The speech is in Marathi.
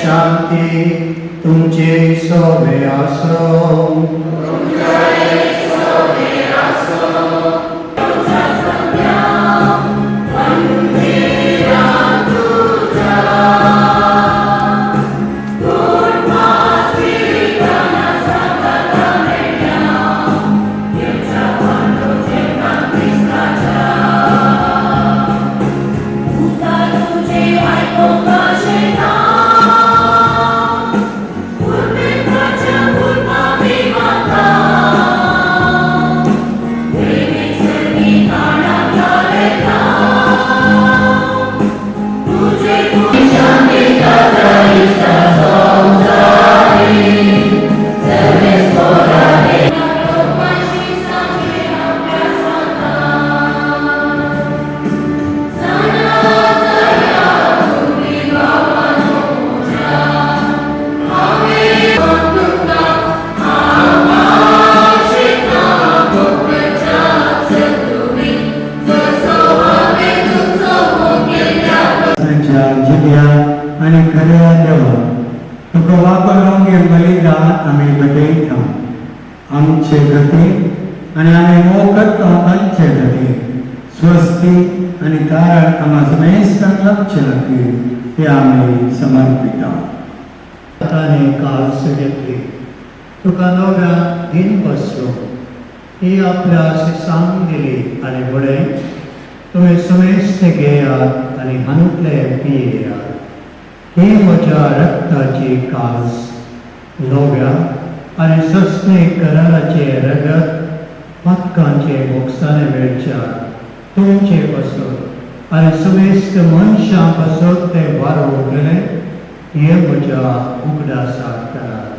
शांती तुमचे सोबे आसो. आणि खऱ्या देवा तुका वापरोंगे बलिदान आमी बटयता. आमचे गती आनी आमी मोकत तांचे गती स्वस्ती आनी तारण आम्हा समेस्तांक लक्ष राखी ते आमी समर्पिता. ताणे काल सगळी तुका नव्या दिन बसलो ही आपल्या शिसांक दिली आनी बळे तुम्ही समेस्त घेयात आनी हातूंतले पियेयात. ही म्हज्या रक्ताची कास नव्या आनी सस्ते कराराचे रगत पातकांचे मोक्षाने मेळच्या तुमचे पासून आनी समेस्त मनशां पासून ते वारो गेले हे म्हज्या उगडासाक करात.